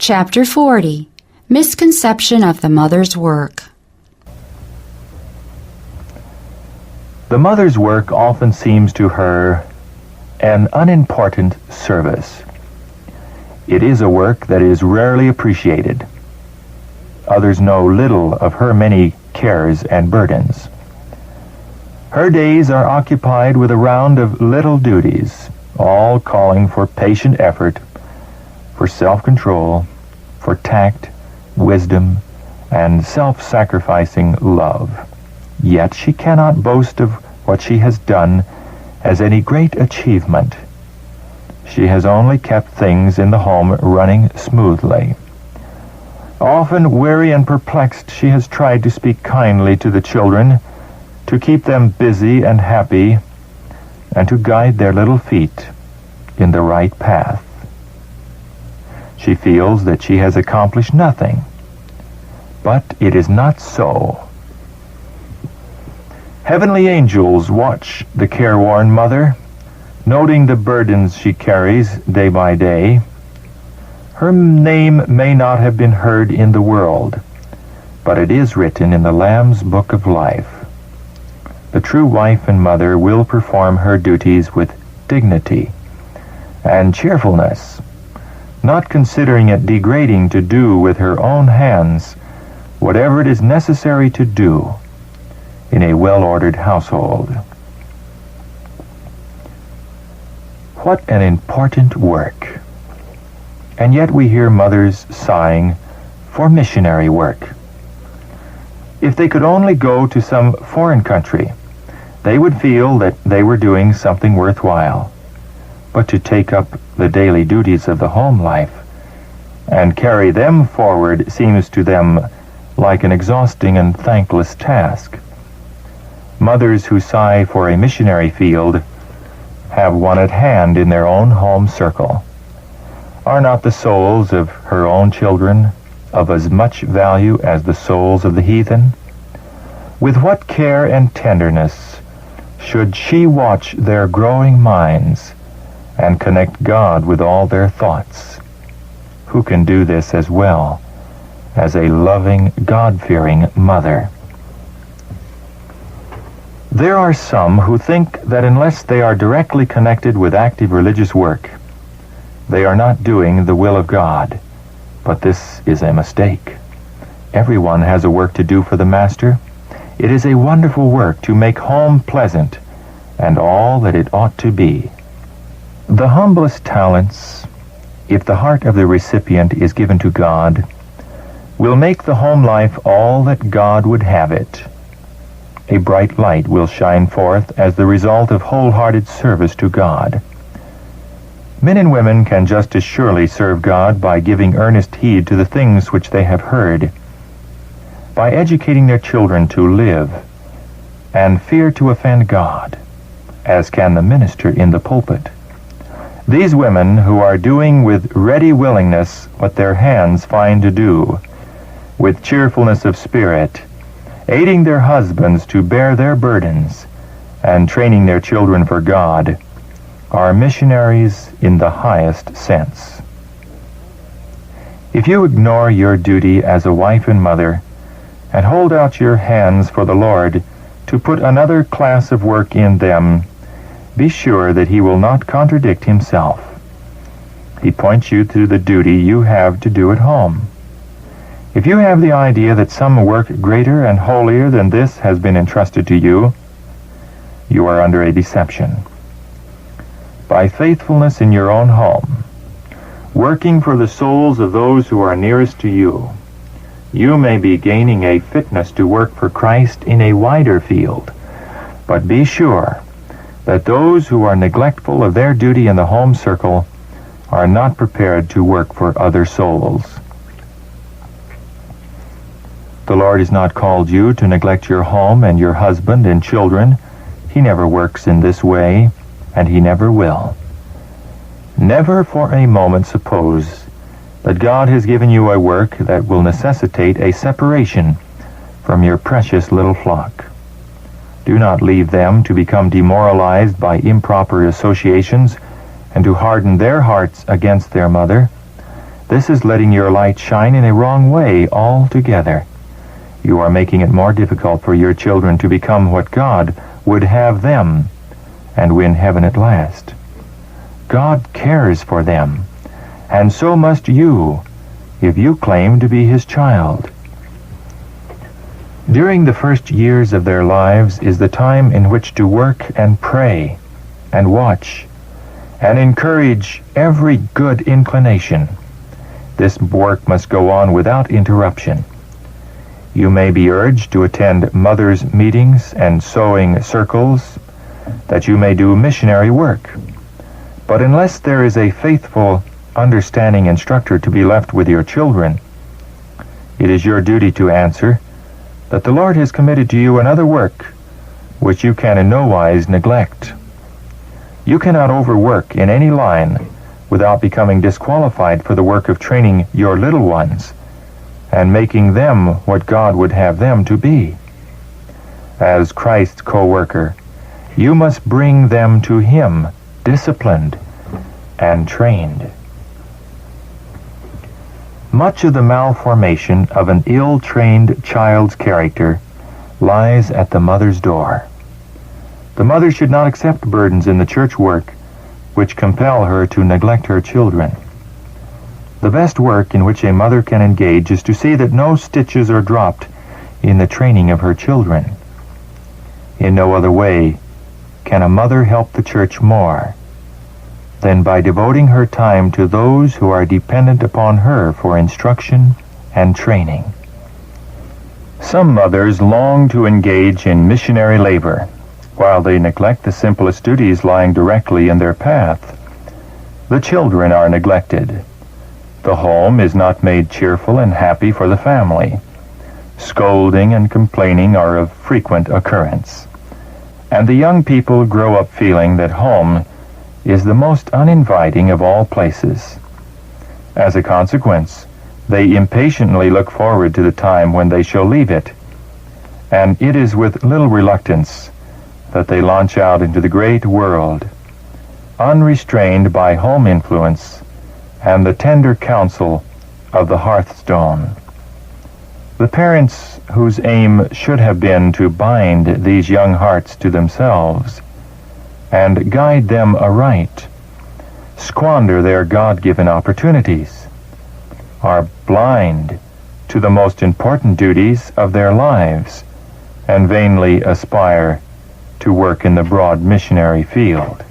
Chapter 40. Misconception of the Mother's Work. The mother's work often seems to her an unimportant service. It is a work that is rarely appreciated. Others know little of her many cares and burdens. Her days are occupied with a round of little duties, all calling for patient effort, for self-control, for tact, wisdom, and self-sacrificing love. Yet she cannot boast of what she has done as any great achievement. She has only kept things in the home running smoothly. Often weary and perplexed, she has tried to speak kindly to the children, to keep them busy and happy, and to guide their little feet in the right path. She feels that she has accomplished nothing, but it is not so. Heavenly angels watch the careworn mother, noting the burdens she carries day by day. Her name may not have been heard in the world, but it is written in the Lamb's Book of Life. The true wife and mother will perform her duties with dignity and cheerfulness, not considering it degrading to do with her own hands whatever it is necessary to do in a well-ordered household. What an important work! And yet we hear mothers sighing for missionary work. If they could only go to some foreign country, they would feel that they were doing something worthwhile. But to take up the daily duties of the home life and carry them forward seems to them like an exhausting and thankless task. Mothers who sigh for a missionary field have one at hand in their own home circle. Are not the souls of her own children of as much value as the souls of the heathen? With what care and tenderness should she watch their growing minds and connect God with all their thoughts? Who can do this as well as a loving, God-fearing mother? There are some who think that unless they are directly connected with active religious work, they are not doing the will of God. But this is a mistake. Everyone has a work to do for the Master. It is a wonderful work to make home pleasant and all that it ought to be. The humblest talents, if the heart of the recipient is given to God, will make the home life all that God would have it. A bright light will shine forth as the result of wholehearted service to God. Men and women can just as surely serve God by giving earnest heed to the things which they have heard, by educating their children to live and fear to offend God, as can the minister in the pulpit. These women who are doing with ready willingness what their hands find to do, with cheerfulness of spirit, aiding their husbands to bear their burdens, and training their children for God, are missionaries in the highest sense. If you ignore your duty as a wife and mother, and hold out your hands for the Lord to put another class of work in them, be sure that He will not contradict Himself. He points you to the duty you have to do at home. If you have the idea that some work greater and holier than this has been entrusted to you, you are under a deception. By faithfulness in your own home, working for the souls of those who are nearest to you, you may be gaining a fitness to work for Christ in a wider field. But be sure that those who are neglectful of their duty in the home circle are not prepared to work for other souls. The Lord has not called you to neglect your home and your husband and children. He never works in this way, and He never will. Never for a moment suppose that God has given you a work that will necessitate a separation from your precious little flock. Do not leave them to become demoralized by improper associations and to harden their hearts against their mother. This is letting your light shine in a wrong way altogether. You are making it more difficult for your children to become what God would have them and win heaven at last. God cares for them, and so must you if you claim to be His child. During the first years of their lives is the time in which to work and pray and watch and encourage every good inclination. This work must go on without interruption. You may be urged to attend mothers' meetings and sewing circles, that you may do missionary work. But unless there is a faithful, understanding instructor to be left with your children, it is your duty to answer that the Lord has committed to you another work which you can in no wise neglect. You cannot overwork in any line without becoming disqualified for the work of training your little ones and making them what God would have them to be. As Christ's co-worker, you must bring them to Him, disciplined and trained. Much of the malformation of an ill-trained child's character lies at the mother's door. The mother should not accept burdens in the church work which compel her to neglect her children. The best work in which a mother can engage is to see that no stitches are dropped in the training of her children. In no other way can a mother help the church more than by devoting her time to those who are dependent upon her for instruction and training. Some mothers long to engage in missionary labor, while they neglect the simplest duties lying directly in their path. The children are neglected. The home is not made cheerful and happy for the family. Scolding and complaining are of frequent occurrence. And the young people grow up feeling that home is the most uninviting of all places. As a consequence, they impatiently look forward to the time when they shall leave it, and it is with little reluctance that they launch out into the great world, unrestrained by home influence and the tender counsel of the hearthstone. The parents whose aim should have been to bind these young hearts to themselves and guide them aright, squander their God-given opportunities, are blind to the most important duties of their lives, and vainly aspire to work in the broad missionary field.